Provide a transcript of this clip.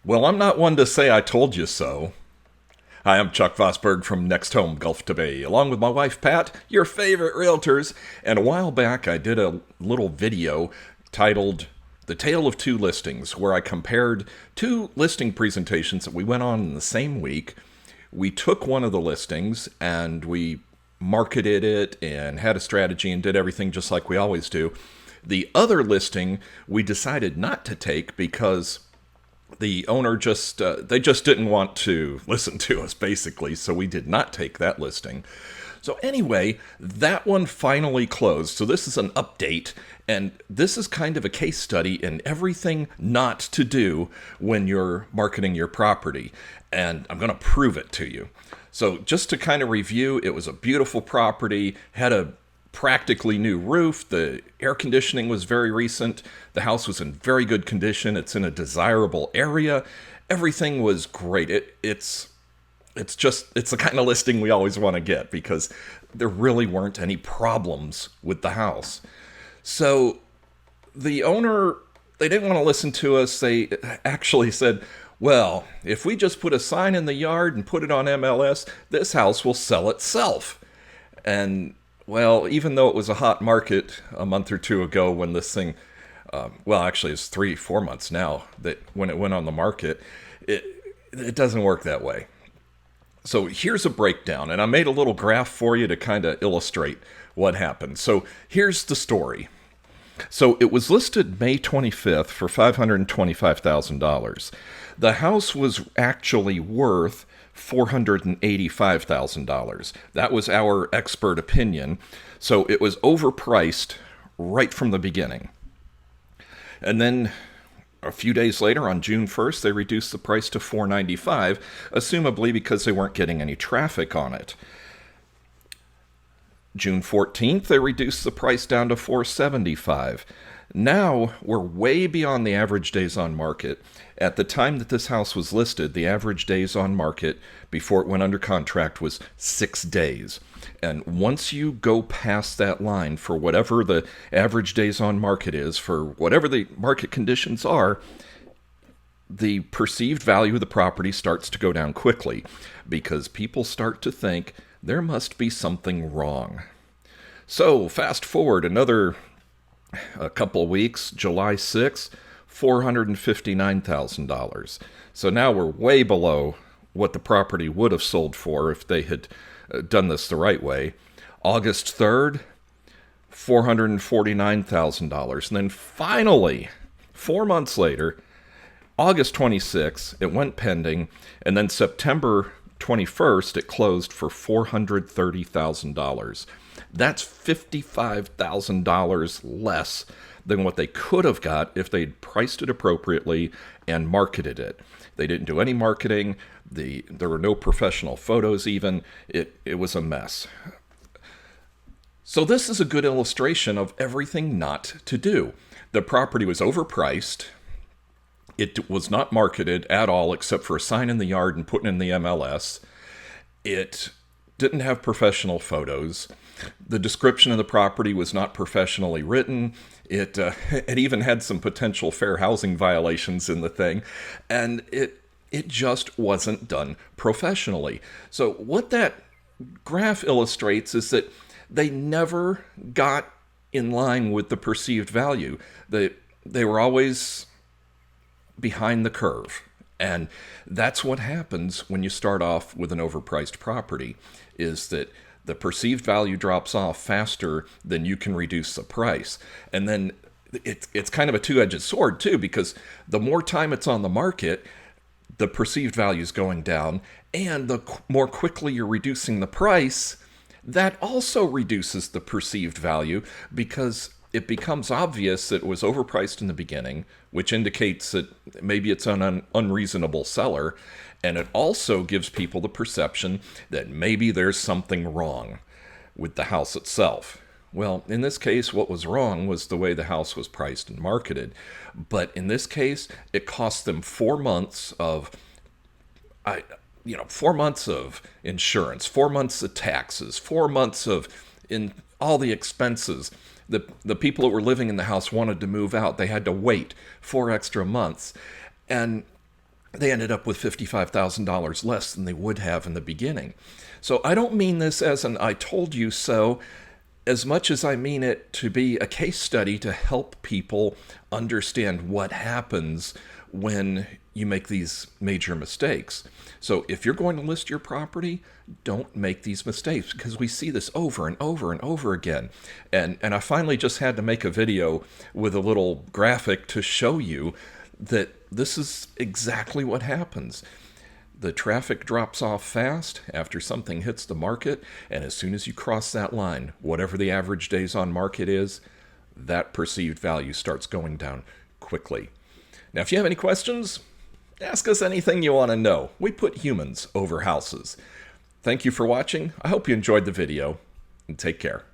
Well, I'm not one to say I told you so. Hi, I'm Chuck Vosberg from Next Home Gulf to Bay, along with my wife Pat, your favorite realtors. And a while back, I did a little video titled The Tale of Two Listings, where I compared two listing presentations that we went on in the same week. We took one of the listings and we marketed it and had a strategy and did everything just like we always do. The other listing we decided not to take because the owner they just didn't want to listen to us, basically, so we did not take that listing. So anyway, that one finally closed. So this is an update, and this is kind of a case study in everything not to do when you're marketing your property, and I'm going to prove it to you. So just to kind of review, it was a beautiful property, had a practically new roof. The air conditioning was very recent. The house was in very good condition. It's in a desirable area. Everything was great. It's the kind of listing we always want to get because there really weren't any problems with the house. So the owner, they didn't want to listen to us. They actually said, well, if we just put a sign in the yard and put it on MLS, this house will sell itself. And well, even though it was a hot market a month or two ago when this thing, well, actually it's 3-4 months now that when it went on the market, it doesn't work that way. So here's a breakdown, and I made a little graph for you to kind of illustrate what happened. So here's the story. So it was listed May 25th for $525,000. The house was actually worth $485,000. That was our expert opinion. So it was overpriced right from the beginning. And then a few days later, on June 1st, they reduced the price to $495,000, assumably because they weren't getting any traffic on it. June 14th, they reduced the price down to $475,000. Now we're way beyond the average days on market. At the time that this house was listed, the average days on market before it went under contract was 6 days. And once you go past that line for whatever the average days on market is, for whatever the market conditions are, the perceived value of the property starts to go down quickly because people start to think there must be something wrong. So fast forward a couple weeks, July 6th, $459,000. So now we're way below what the property would have sold for if they had done this the right way. August 3rd, $449,000. And then finally, 4 months later, August 26th, it went pending. And then September 21st, it closed for $430,000. That's $55,000 less than what they could have got if they'd priced it appropriately and marketed it. They didn't do any marketing. There were no professional photos even. It was a mess. So this is a good illustration of everything not to do. The property was overpriced. It was not marketed at all except for a sign in the yard and putting in the MLS. It didn't have professional photos. The description of the property was not professionally written. It even had some potential fair housing violations in the thing, and it just wasn't done professionally. So what that graph illustrates is that they never got in line with the perceived value. They were always behind the curve. And that's what happens when you start off with an overpriced property, is that the perceived value drops off faster than you can reduce the price. And then it's kind of a two-edged sword, too, because the more time it's on the market, the perceived value is going down, and the more quickly you're reducing the price, that also reduces the perceived value because it becomes obvious that it was overpriced in the beginning, which indicates that maybe it's an unreasonable seller. And it also gives people the perception that maybe there's something wrong with the house itself. Well, in this case, what was wrong was the way the house was priced and marketed. But in this case, it cost them 4 months of 4 months of insurance, 4 months of taxes, 4 months of in all the expenses. The people that were living in the house wanted to move out. They had to wait 4 extra months. And they ended up with $55,000 less than they would have in the beginning. So I don't mean this as an I told you so, as much as I mean it to be a case study to help people understand what happens when you make these major mistakes. So if you're going to list your property, don't make these mistakes, because we see this over and over and over again. And I finally just had to make a video with a little graphic to show you that this is exactly what happens. The traffic drops off fast after something hits the market, and as soon as you cross that line, whatever the average days on market is, that perceived value starts going down quickly. Now, if you have any questions, ask us anything you want to know. We put humans over houses. Thank you for watching. I hope you enjoyed the video, and take care.